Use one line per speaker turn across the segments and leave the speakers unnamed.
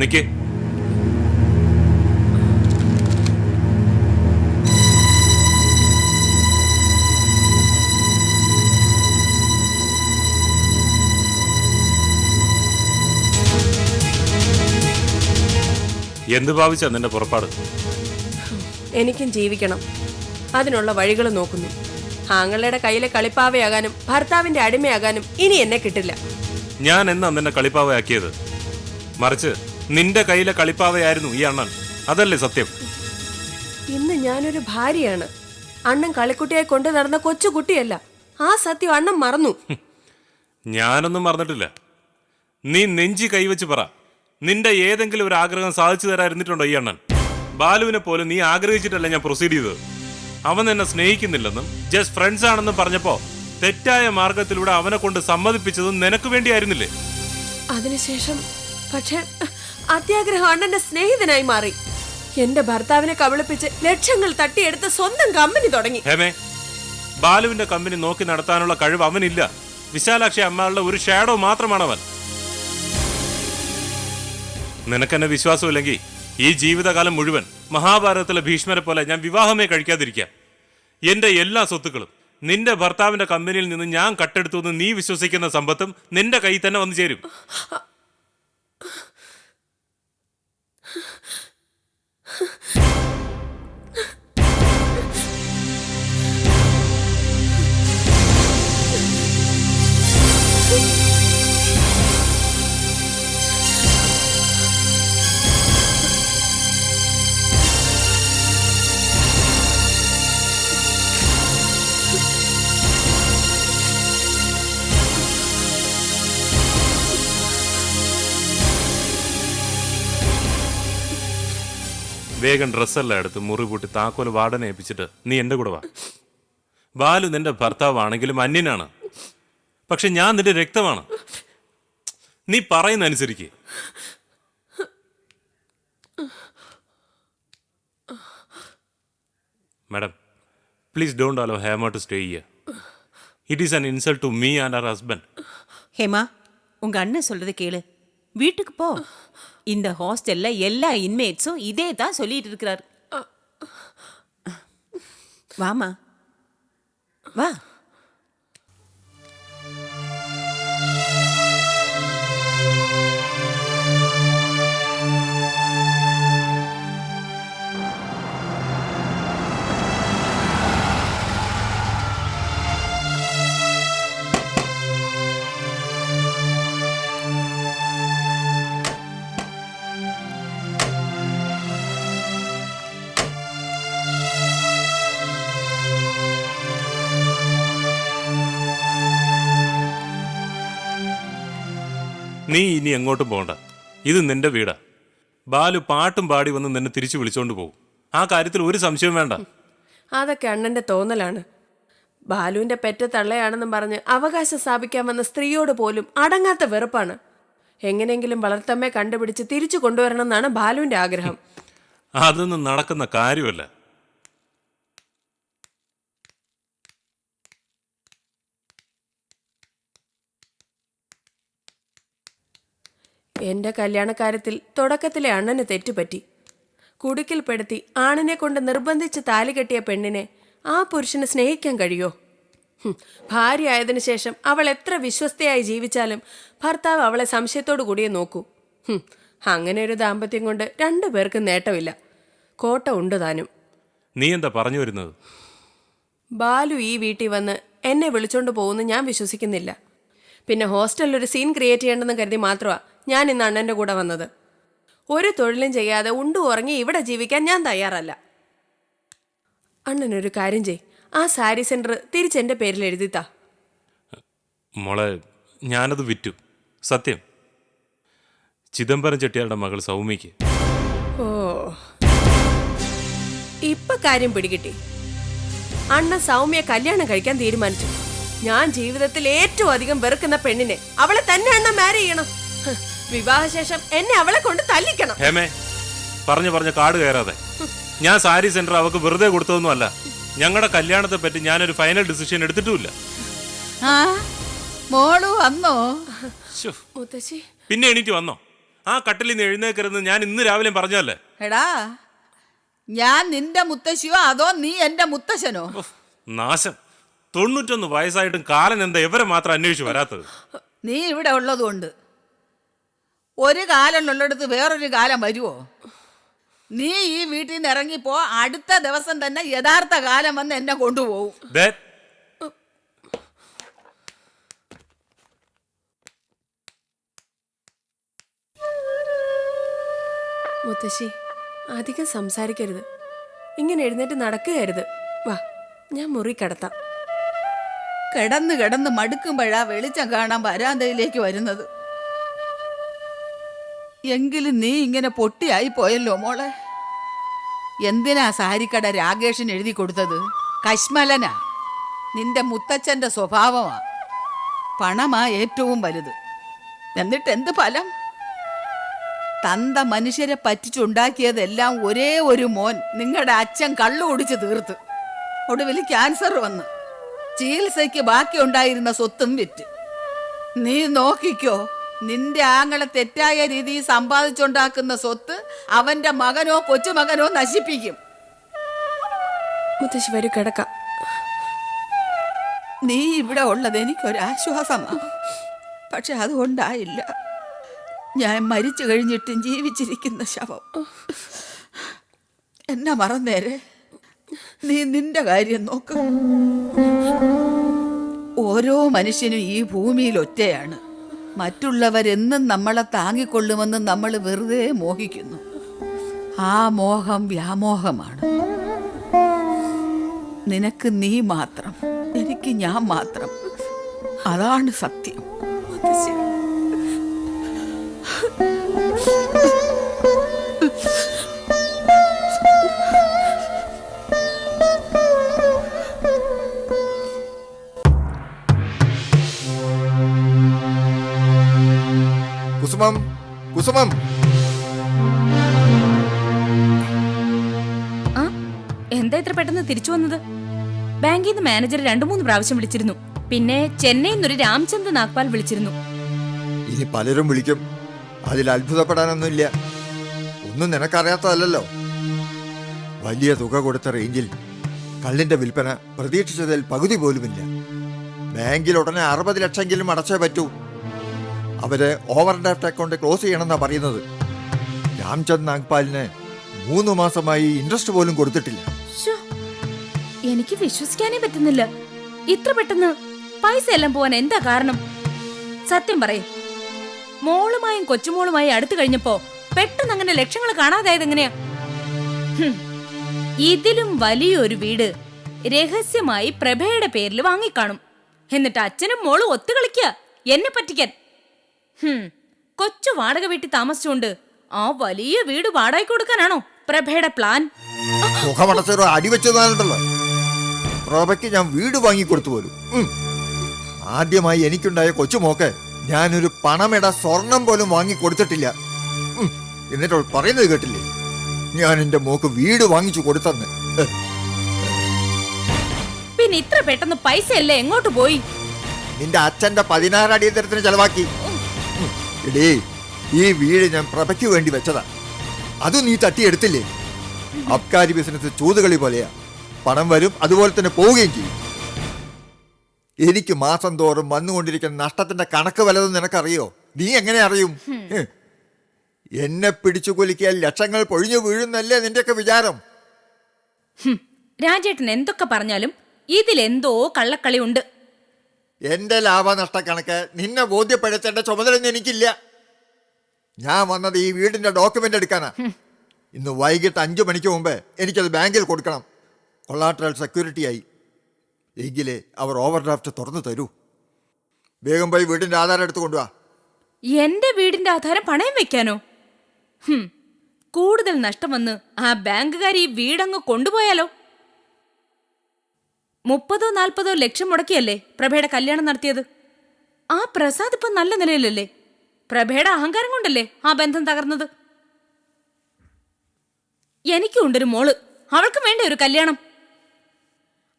നിക്ക്. എന്ത് ഭാവിച്ചാ നിന്റെ പുറപ്പാട്?
എനിക്കും ജീവിക്കണം. അതിനുള്ള വഴികൾ നോക്കുന്നു. ആങ്ങളുടെ കയ്യിലെ കളിപ്പാവയാകാനും ഭർത്താവിന്റെ അടിമയാകാനും ഇനി എന്നെ കിട്ടില്ല.
ഞാൻ എന്നാ നിന്നെ കളിപ്പാവയാക്കിയത്? മറിച്ച് നിന്റെ കയ്യിലെ കളിപ്പാവയായിരുന്നു ഈ അണ്ണൻ. അതല്ലേ സത്യം?
ഇന്ന് ഞാനൊരു ഭാര്യയാണ്. അണ്ണൻ കളിക്കുട്ടിയെ കൊണ്ട് നടന്ന കൊച്ചുകുട്ടിയല്ല. ആ സത്യം അണ്ണൻ മറന്നു.
ഞാനൊന്നും മറന്നിട്ടില്ല. നീ നെഞ്ചി കൈവച്ച് പറ, നിന്റെ ഏതെങ്കിലും ഒരു ആഗ്രഹം സാധിച്ചു തരാതിരുന്നിട്ടുണ്ടോ ഈ അണ്ണൻ? ബാലുവിനെ പോലെ നീ ആഗ്രഹിച്ചിട്ടല്ല ഞാൻ പ്രൊസീഡ് ചെയ്തത്. അവൻ എന്നെ സ്നേഹിക്കുന്നില്ലെന്നും ജസ്റ്റ് ഫ്രണ്ട്സ് ആണെന്നും പറഞ്ഞപ്പോ തെറ്റായ മാർഗത്തിലൂടെ അവനെ കൊണ്ട് സമ്മതിപ്പിച്ചതും നിനക്ക് വേണ്ടിയായിരുന്നില്ലേ?
അതിനുശേഷം പക്ഷെ അത്യാഗ്രഹം അണ്ണന്റെ സ്നേഹിതനായി മാറി. എന്റെ ഭർത്താവിനെ കബളിപ്പിച്ച് ലക്ഷങ്ങൾ തട്ടിയെടുത്ത് സ്വന്തം കമ്പനി തുടങ്ങി.
ഹേമേ, ബാലുവിന്റെ കമ്പനി നോക്കി നടത്താനുള്ള കഴിവ് അവനില്ല. വിശാലാക്ഷി അമ്മകളുടെ ഒരു ഷാഡോ മാത്രമാണ് അവൻ. നിനക്കെന്നെ വിശ്വാസമില്ലെങ്കിൽ ഈ ജീവിതകാലം മുഴുവൻ മഹാഭാരതത്തിലെ ഭീഷ്മരെ പോലെ ഞാൻ വിവാഹമേ കഴിക്കാതിരിക്കാം. എന്റെ എല്ലാ സ്വത്തുക്കളും നിന്റെ ഭർത്താവിന്റെ കമ്പനിയിൽ നിന്ന് ഞാൻ കട്ടെടുത്തു എന്ന് നീ വിശ്വസിക്കുന്ന സമ്പത്തും നിന്റെ കയ്യിൽ തന്നെ വന്നു ചേരും. വേഗം ഡ്രസ്സെല്ലാം എടുത്ത് മുറി പൂട്ടി താക്കോല് വാർഡനെ ഏൽപ്പിച്ചിട്ട് നീ എൻ്റെ കൂടെ വാ. ബാലു നിന്റെ ഭർത്താവാണെങ്കിലും അന്യനാണ്. പക്ഷെ ഞാൻ നിന്റെ രക്തമാണ്. നീ പറയുന്ന അനുസരിക്ക്. Madam, please don't allow Hema to stay here. It is an insult to me and her husband.
Hema, உங்க அண்ணன் சொல்றது கேளு. வீட்டுக்கு போ. இந்த ஹாஸ்டல்ல எல்லா இன்மேட்ஸும் இதே தான் சொல்லிட்டு இருக்கிறார். வாமா, வா.
നീ ഇനി എങ്ങോട്ടും പോകണ്ട. ഇത് നിന്റെ വീടാ. ബാലു പാട്ടും പാടി വന്ന് നിന്നെ തിരിച്ചു വിളിച്ചോണ്ട് പോകും. ആ കാര്യത്തിൽ ഒരു സംശയവും വേണ്ട.
അതൊക്കെ അണ്ണന്റെ തോന്നലാണ്. ബാലുവിന്റെ പെറ്റ തള്ളയാണെന്നും പറഞ്ഞ് അവകാശം സ്ഥാപിക്കാൻ വന്ന സ്ത്രീയോട് പോലും അടങ്ങാത്ത വെറുപ്പാണ്. എങ്ങനെയെങ്കിലും വളർത്തമ്മയെ കണ്ടുപിടിച്ച് തിരിച്ചു കൊണ്ടുവരണം എന്നാണ് ബാലുവിന്റെ ആഗ്രഹം.
അതൊന്നും നടക്കുന്ന കാര്യമല്ല.
എന്റെ കല്യാണക്കാര്യത്തിൽ തുടക്കത്തിലെ അണ്ണന് തെറ്റുപറ്റി. കുടുക്കിൽപ്പെടുത്തി ആണിനെ കൊണ്ട് നിർബന്ധിച്ച് താലി കെട്ടിയ പെണ്ണിനെ ആ പുരുഷന് സ്നേഹിക്കാൻ കഴിയോ? ഭാര്യ ആയതിനു ശേഷം അവൾ എത്ര വിശ്വസ്തയായി ജീവിച്ചാലും ഭർത്താവ് അവളെ സംശയത്തോടു കൂടിയേ നോക്കൂ. അങ്ങനെ ഒരു ദാമ്പത്യം കൊണ്ട് രണ്ടുപേർക്കും നേട്ടമില്ല. കോട്ട ഉണ്ട് താനും.
നീ എന്താ പറഞ്ഞു വരുന്നത്?
ബാലു ഈ വീട്ടിൽ വന്ന് എന്നെ വിളിച്ചോണ്ട് പോകുന്നു ഞാൻ വിശ്വസിക്കുന്നില്ല. പിന്നെ ഹോസ്റ്റലിൽ ഒരു സീൻ ക്രിയേറ്റ് ചെയ്യണമെന്ന് കരുതി മാത്രമാണ് ഞാൻ ഇന്ന് അണ്ണൻ്റെ കൂടെ വന്നത്. ഒരു തൊഴിലും ചെയ്യാതെ ഉണ്ടു ഉറങ്ങി ഇവിടെ ജീവിക്കാൻ ഞാൻ തയ്യാറല്ല. അണ്ണനൊരു കാര്യം ചെയ്, ആ സാരി സെന്റർ തിരിച്ചെൻ്റെ പേരിൽ എഴുതിത്താ.
മോളെ, ഞാനത് വിറ്റു. സത്യം. ചിദംബരം ചെട്ടിയാരുടെ മകൾ സൗമ്യക്ക്.
ഓ, ഇപ്പൊ കാര്യം പിടികിട്ടി. അണ്ണ സൗമ്യ കല്യാണം കഴിക്കാൻ തീരുമാനിച്ചു. ഞാൻ ജീവിതത്തിൽ ഏറ്റവും അധികം വെറുക്കുന്ന പെണ്ണിനെ അവളെ തന്നെ അണ്ണ മാരി ചെയ്യണം. വിവാഹശേഷം എന്നെ അവളെ കൊണ്ട് തല്ലിക്കണം.
ഹേമേ, പറഞ്ഞു കാട് കയറാതെ. ഞാൻ സാരി സെന്റർ അവക്ക് വെറുതെ കൊടുത്തതൊന്നുമല്ല. ഞങ്ങളുടെ കല്യാണത്തെ പറ്റി ഞാനൊരു ഫൈനൽ ഡിസിഷൻ എടുത്തിട്ടുമില്ല.
മോളു വന്നോ?
മുത്തശ്ശി,
പിന്നെ എണീറ്റ് വന്നോ? ആ കട്ടിലിൽ നിന്ന് എഴുന്നേക്കരുന്ന് ഞാൻ ഇന്ന് രാവിലെ പറഞ്ഞല്ലേ.
എടാ, ഞാൻ നിന്റെ മുത്തശ്ശിയോ അതോ നീ എന്റെ മുത്തശ്ശനോ?
നാശം. 91 വയസ്സായിട്ടും കാലൻ എന്താ ഇവരെ മാത്രം അന്വേഷിച്ചു വരാത്തത്?
നീ ഇവിടെ ഉള്ളതുകൊണ്ട്. ഒരു കാലം ഉള്ളിടത്ത് വേറൊരു കാലം വരുമോ? നീ ഈ വീട്ടിൽ നിന്ന് ഇറങ്ങിപ്പോ, അടുത്ത ദിവസം തന്നെ യഥാർത്ഥ കാലം വന്ന് എന്നെ കൊണ്ടുപോകും.
മുത്തശ്ശി, അധികം സംസാരിക്കരുത്. ഇങ്ങനെ എഴുന്നേറ്റ് നടക്കുകയരുത്. വാ, ഞാൻ മുറി കിടത്താം.
കിടന്ന് കിടന്ന് മടുക്കുമ്പോഴാ വെളിച്ചം കാണാൻ വരാന്തയിലേക്ക് വരുന്നത്. എങ്കിലും നീ ഇങ്ങനെ പൊട്ടിയായി പോയല്ലോ മോളെ. എന്തിനാ സാരിക്കട രാകേഷിന് എഴുതി കൊടുത്തത്? കശ്മലനാ. നിന്റെ മുത്തച്ഛൻ്റെ സ്വഭാവമാ. പണമാ ഏറ്റവും വലുത്. എന്നിട്ട് എന്ത് ഫലം? തന്ത മനുഷ്യരെ പറ്റിച്ചുണ്ടാക്കിയതെല്ലാം ഒരേ ഒരു മോൻ നിങ്ങളുടെ അച്ഛൻ കള്ളു കുടിച്ച് തീർത്ത്. ഒടുവിൽ ക്യാൻസർ വന്ന് ചികിത്സയ്ക്ക് ബാക്കിയുണ്ടായിരുന്ന സ്വത്തും വിറ്റ്. നീ നോക്കിക്കോ, നിന്റെ ആങ്ങളെ തെറ്റായ രീതിയിൽ സമ്പാദിച്ചുണ്ടാക്കുന്ന സ്വത്ത് അവന്റെ മകനോ കൊച്ചുമകനോ നശിപ്പിക്കും.
മുത്തശ്ശി വരൂ, കിടക്കാം.
നീ ഇവിടെ ഉള്ളത് എനിക്കൊരാശ്വാസമാണ്. പക്ഷെ അതുകൊണ്ടായില്ല. ഞാൻ മരിച്ചു കഴിഞ്ഞിട്ടും ജീവിച്ചിരിക്കുന്ന ശവം. എന്നെ മറന്നേരെ. നീ നിന്റെ കാര്യം നോക്ക്. ഓരോ മനുഷ്യനും ഈ ഭൂമിയിൽ ഒറ്റയാണ്. മറ്റുള്ളവരെന്നും നമ്മളെ താങ്ങിക്കൊള്ളുമെന്ന് നമ്മൾ വെറുതെ മോഹിക്കുന്നു. ആ മോഹം വ്യാമോഹമാണ്. നിനക്ക് നീ മാത്രം, എനിക്ക് ഞാൻ മാത്രം. അതാണ് സത്യം.
കുസുമം, കുസുമം.
എന്താ ഇത്ര പെട്ടെന്ന് തിരിച്ചു വന്നത്? ബാങ്കിൽ നിന്ന് മാനേജർ 2-3 പ്രാവശ്യം വിളിച്ചിരുന്നു. പിന്നെ ചെന്നൈയിൽ നിന്നൊരു രാംചന്ദ് നാഗ്പാൽ വിളിച്ചിരുന്നു.
ഇനി പലരും വിളിക്കും. അതിൽ അത്ഭുതപ്പെടാനൊന്നുമില്ല. ഒന്നും നിനക്കറിയാത്തതല്ലോ. വലിയ തുക കൊടുത്ത റേഞ്ചിൽ കള്ളിന്റെ വിൽപ്പന പ്രതീക്ഷിച്ചതിൽ പകുതി പോലുമില്ല. ബാങ്കിൽ ഉടനെ 60 ലക്ഷമെങ്കിലും അടച്ചേ പറ്റൂ. അവര് ഓവർ ഡ്രാഫ്റ്റ് അക്കൗണ്ട് ക്ലോസ് ചെയ്യണമെന്നാണ് പറയുന്നത്. രാംചന്ദ് നാഗ്പാലിന് 3 മാസമായി ഇൻട്രസ്റ്റ് പോലും കൊടുത്തിട്ടില്ല.
എനിക്ക് വിശ്വസിക്കാനേ പറ്റുന്നില്ല. ഇത്ര പെട്ടെന്ന് പൈസ എല്ലാം പോവാൻ എന്താ കാരണം? സത്യം പറയേ, മോളുമായും കൊച്ചുമോളുമായി അടുത്തു കഴിഞ്ഞപ്പോ പെട്ടെന്ന് അങ്ങനെ ലക്ഷങ്ങൾ കാണാതായത് എങ്ങനെയാ? ഇതിലും വലിയൊരു വീട് രഹസ്യമായി പ്രഭയുടെ പേരിൽ വാങ്ങിക്കാണും. എന്നിട്ട് അച്ഛനും മോളും ഒത്തുകളിക്കുക എന്നെ പറ്റിക്കാൻ. കൊച്ചു വാടക വീട്ടിൽ താമസിച്ചുകൊണ്ട് ആ വലിയ വീട് വാടകയ്ക്ക് കൊടുക്കാനാണോ പ്രഭയുടെ പ്ലാൻ?
അടിവെച്ചതാണല്ലോ. പ്രഭയ്ക്ക് ഞാൻ വീട് വാങ്ങിക്കൊടുത്തു പോലും. ആദ്യമായി എനിക്കുണ്ടായ കൊച്ചുമോക്ക് ഞാനൊരു പണമിട സ്വർണം പോലും വാങ്ങിക്കൊടുത്തിട്ടില്ല. എന്നിട്ട് പറയുന്നത് കേട്ടില്ലേ, ഞാൻ എന്റെ മോക്ക് വീട് വാങ്ങിച്ചു കൊടുത്തെന്ന്.
പിന്നെ ഇത്ര പെട്ടെന്ന് പൈസ അല്ലേ എങ്ങോട്ട് പോയി?
നിന്റെ അച്ഛന്റെ 16 അടിയന്തരത്തിന് ചെലവാക്കി. എടേ, ഈ വീട് ഞാൻ പ്രഭയ്ക്ക് വേണ്ടി വെച്ചതാ. അത് നീ തട്ടിയെടുത്തില്ലേ? അബ്കാരി ബിസിനസ് ചൂതുകളി പോലെയാ. പണം വരും, അതുപോലെ തന്നെ പോവുകയും ചെയ്യും. എനിക്ക് മാസം തോറും വന്നുകൊണ്ടിരിക്കുന്ന നഷ്ടത്തിന്റെ കണക്ക് വല്ലതും നിനക്കറിയോ? നീ എങ്ങനെ അറിയും? എന്നെ പിടിച്ചു കൊലിക്കാൻ ലക്ഷങ്ങൾ പൊഴിഞ്ഞു വീഴുന്നല്ലേ നിന്റെയൊക്കെ വിചാരം?
രാജേട്ടൻ എന്തൊക്കെ പറഞ്ഞാലും ഇതിലെന്തോ കള്ളക്കളി ഉണ്ട്.
എന്റെ ലാഭനഷ്ട കണക്ക് നിന്നെ ബോധ്യപ്പെടുത്തേണ്ട ചുമതലയൊന്നും എനിക്കില്ല. ഞാൻ വന്നത് ഈ വീടിന്റെ ഡോക്യുമെന്റ് എടുക്കാനാ. ഇന്ന് വൈകിട്ട് 5 മണിക്ക് മുമ്പ് എനിക്കത് ബാങ്കിൽ കൊടുക്കണം. കൊളാട്രൽ സെക്യൂരിറ്റി ആയി. എങ്കിലേ അവർ ഓവർ ഡ്രാഫ്റ്റ് തുറന്നു തരൂ. വേഗം പോയി വീടിന്റെ ആധാരം എടുത്തു കൊണ്ടുവാ.
എന്റെ വീടിന്റെ ആധാരം പണയം വെക്കാനോ? കൂടുതൽ നഷ്ടം വന്ന് ആ ബാങ്കുകാർ ഈ വീടങ്ങ് കൊണ്ടുപോയാലോ? 30-40 ലക്ഷം മുടക്കിയല്ലേ പ്രഭയുടെ കല്യാണം നടത്തിയത്. ആ പ്രസാദ് ഇപ്പൊ നല്ല നിലയിലല്ലേ? പ്രഭയുടെ അഹങ്കാരം കൊണ്ടല്ലേ ആ ബന്ധം തകർന്നത്. എനിക്കും ഉണ്ടൊരു മോള്, അവൾക്കും വേണ്ട ഒരു കല്യാണം.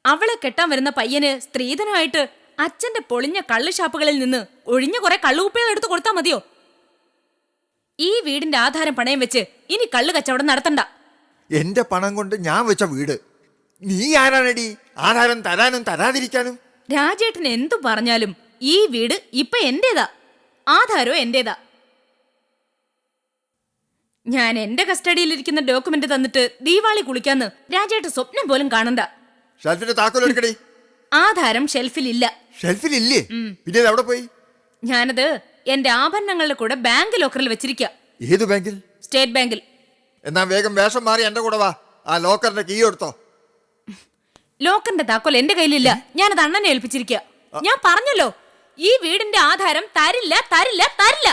അവളെ കെട്ടാൻ വരുന്ന പയ്യന് സ്ത്രീധനമായിട്ട് അച്ഛന്റെ പൊളിഞ്ഞ കള്ളുഷാപ്പുകളിൽ നിന്ന് ഒഴിഞ്ഞ കുറെ കള്ളുകുപ്പികൾ എടുത്ത് കൊടുത്താൽ മതിയോ? ഈ വീടിന്റെ ആധാരം പണയം വെച്ച് ഇനി കള്ളു കച്ചവടം നടത്തണ്ട.
എന്റെ പണം കൊണ്ട് ഞാൻ വെച്ച വീട്. നീ ആരാണടി ആധാരം തരാനും തരാതിരിക്കാനും?
രാജേട്ടൻ എന്തു പറഞ്ഞാലും ഈ വീട് ഇപ്പൊ എന്റേതാ, ആധാരവും എന്റേതാ. ഞാൻ എന്റെ കസ്റ്റഡിയിലിരിക്കുന്ന ഡോക്യുമെന്റ് തന്നിട്ട് ദീപാവലി കുളിക്കാന്ന് രാജേട്ടൻ സ്വപ്നം പോലും കാണണ്ട.
ഷെൽഫിന്റെ താക്കോൽ എടുക്കടി.
ആധാരം ഷെൽഫിലില്ല.
ഷെൽഫിലില്ലേ? പിന്നെ ഇത് എവിടെ പോയി?
ഞാനത് എന്റെ ആഭരണങ്ങളുടെ കൂടെ ബാങ്ക് ലോക്കറിൽ വെച്ചിരിക്കുക.
ഏത് ബാങ്കിൽ?
സ്റ്റേറ്റ് ബാങ്കിൽ.
എന്നാ വേഗം വേഷം മാറി എന്റെ കൂടെ വാ. ആ ലോക്കറിന്റെ കീ എടുത്തോ.
ലോക്കറിന്റെ താക്കോൽ എന്റെ കയ്യിലില്ല. ഞാനത് അണ്ണനെ ഏൽപ്പിച്ചിരിക്കുക. ഞാൻ പറഞ്ഞല്ലോ, ഈ വീടിന്റെ ആധാരം തരില്ല, തരില്ല, തരില്ല.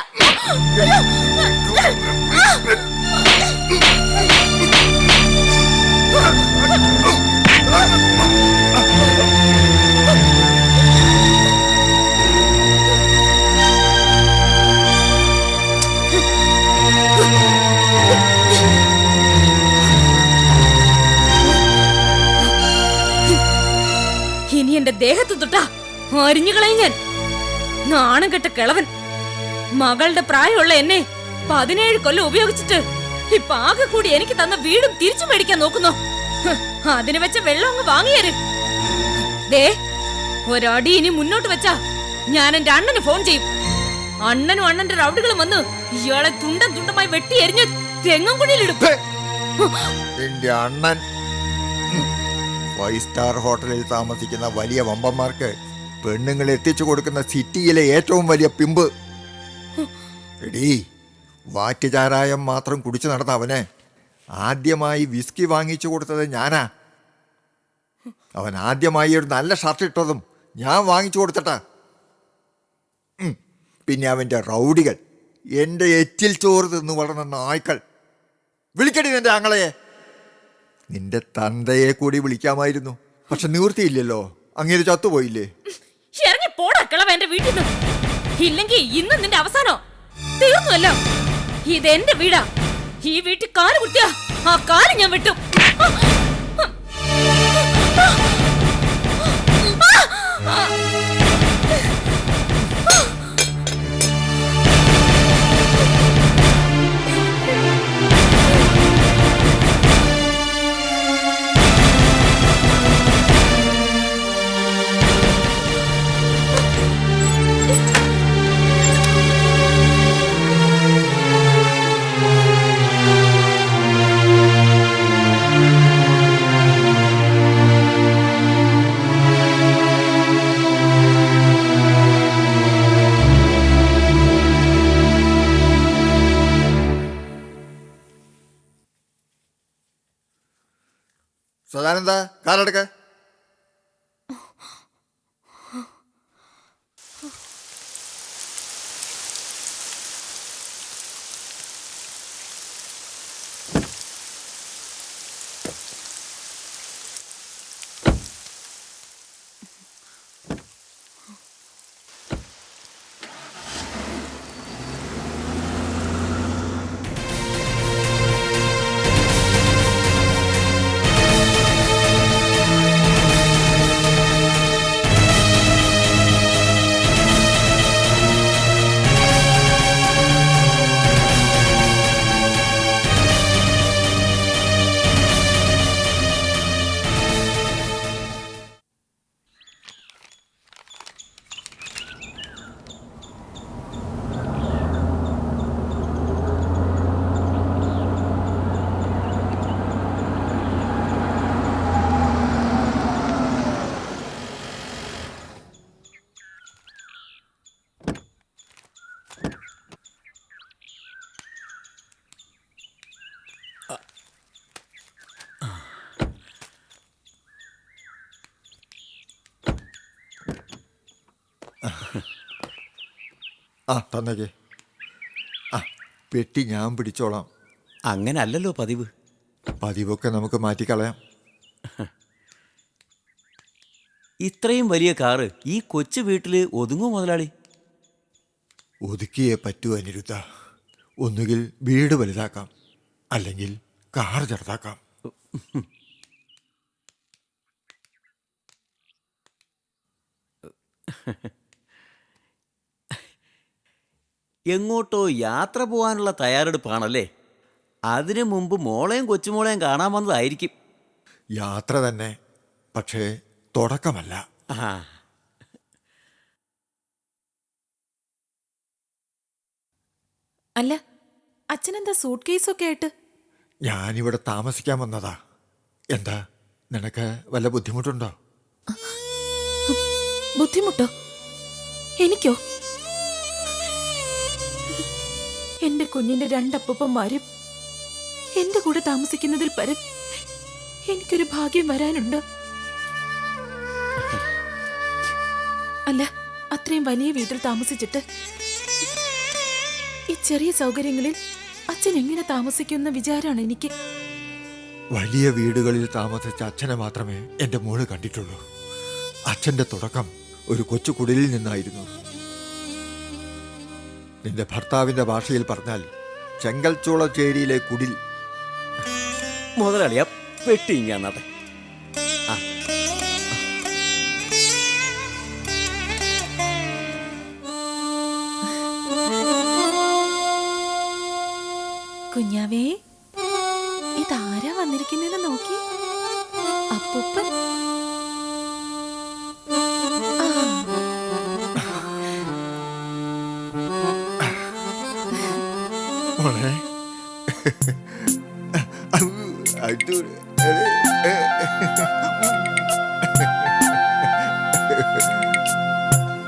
ഇനി എന്റെ ദേഹത്ത് തൊട്ടാ അരിഞ്ഞുകളയും ഞാൻ. നാണം കെട്ട കിളവൻ. മകളുടെ പ്രായമുള്ള എന്നെ 17 കൊല്ലം ഉപയോഗിച്ചിട്ട് ഇപ്പൊ ആകെ കൂടി എനിക്ക് തന്ന വീടും തിരിച്ചു മേടിക്കാൻ നോക്കുന്നു. അതിന് വെച്ച വെള്ളം അങ്ങ് വാങ്ങിയര്. ദേ, ഒരടി ഇനി മുന്നോട്ട് വെച്ചാ ഞാൻ എന്റെ അണ്ണന് ഫോൺ ചെയ്യും. അണ്ണനും അണ്ണന്റെ റൗഡുകളും വന്ന് ഇയാളെ തുണ്ടം തുണ്ടമായി വെട്ടി എരിഞ്ഞ് തെങ്ങും കുഴിയിലിടും.
എന്റെ അണ്ണൻ 5 സ്റ്റാർ ഹോട്ടലിൽ താമസിക്കുന്ന വലിയ വമ്പന്മാർക്ക് പെണ്ണുങ്ങൾ എത്തിച്ചു കൊടുക്കുന്ന സിറ്റിയിലെ ഏറ്റവും വലിയ പിമ്പ്. എടീ, വാറ്റുചാരായം മാത്രം കുടിച്ചു നടന്ന അവന് ആദ്യമായി വിസ്കി വാങ്ങിച്ചു കൊടുത്തത് ഞാനാ. അവൻ ആദ്യമായി ഒരു നല്ല ഷർട്ട് ഇട്ടതും ഞാൻ വാങ്ങിച്ചു കൊടുത്തിട്ടാ. പിന്നെ അവൻ്റെ റൗഡികൾ, എൻ്റെ എച്ചിൽ ചോറ് തിന്നു വളർന്ന നായ്ക്കൾ. വിളിക്കടി നിന്റെ ആങ്ങളയെ. നിന്റെ തന്തയെ കൂടി വിളിക്കാമായിരുന്നു, പക്ഷെ നിവൃത്തിയില്ലല്ലോ. അങ്ങനെ ചത്തുപോയില്ലേ?
ഇറങ്ങി പോടാ കിളവ എന്റെ വീട്ടിൽ നിന്ന്. ഇല്ലെങ്കിൽ ഇന്ന് നിന്റെ അവസാനോ തീർന്നുവല്ലോ. ഇതെന്റെ വീടാ. ഈ വീട്ടിൽ കാല് കുത്തിയാ ആ കാല് ഞാൻ വെട്ടും.
സദാനന്ദ, കാലെടുക്ക. ആ തന്നേക്ക്. ആ പെട്ടി ഞാൻ പിടിച്ചോളാം.
അങ്ങനെ അല്ലല്ലോ പതിവ്.
പതിവൊക്കെ നമുക്ക് മാറ്റിക്കളയാം.
ഇത്രയും വലിയ കാറ് ഈ കൊച്ചു വീട്ടിൽ ഒതുങ്ങോ മുതലാളി?
ഒതുക്കിയേ പറ്റൂ അനിരുദ്ധ. ഒന്നുകിൽ വീട് വലുതാക്കാം, അല്ലെങ്കിൽ കാർ ചെറുതാക്കാം.
എങ്ങോട്ടോ യാത്ര പോകാനുള്ള തയ്യാറെടുപ്പാണല്ലേ? അതിനു മുമ്പ് മോളെയും കൊച്ചുമോളെയും കാണാൻ വന്നതായിരിക്കും.
യാത്ര തന്നെ, പക്ഷേ തുടക്കമല്ല.
ആ,
അല്ല, അച്ഛനെന്താ സൂട്ട് കേസൊക്കെ ആയിട്ട്?
ഞാനിവിടെ താമസിക്കാൻ വന്നതാ. എന്താ, നിനക്ക് വല്ല ബുദ്ധിമുട്ടുണ്ടോ?
ബുദ്ധിമുട്ടോ? എനിക്കോ? എന്റെ കുഞ്ഞിന്റെ രണ്ടപ്പൂപ്പന്മാരും എന്റെ കൂടെ താമസിക്കുന്നതിൽ പരം എനിക്കൊരു ഭാഗ്യം വരാനുണ്ട്. അല്ല, അത്രയും വലിയ വീട്ടിൽ താമസിച്ചിട്ട് ഈ ചെറിയ സൗകര്യങ്ങളിൽ അച്ഛൻ എങ്ങനെ താമസിക്കുന്ന വിചാരമാണ് എനിക്ക്.
വലിയ വീടുകളിൽ താമസിച്ച അച്ഛനെ മാത്രമേ എൻ്റെ മോള് കണ്ടിട്ടുള്ളൂ. അച്ഛൻ്റെ തുടക്കം ഒരു കൊച്ചു കുടിലിൽ നിന്നായിരുന്നു. നിന്റെ ഭർത്താവിൻ്റെ ഭാഷയിൽ പറഞ്ഞാൽ ചെങ്കൽച്ചോളച്ചേരിയിലെ കുടിൽ.
മുതലാളിയാ പെട്ടി ഞാൻ നട്ടെ.
കുഞ്ഞാവേ, ഇതാരാ വന്നിരിക്കുന്നെന്ന് നോക്കി. അപ്പൂപ്പൻ.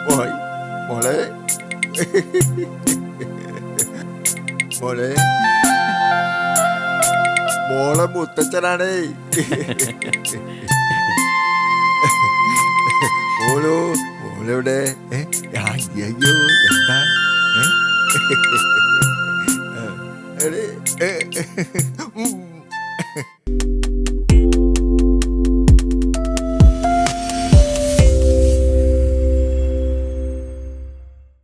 മോളെ, മോളെ, മോളെ, മോളെ മുത്തച്ഛനാണേ. മോളോ, മോളെവിടെ? അയ്യോ, എന്താ? എടേ,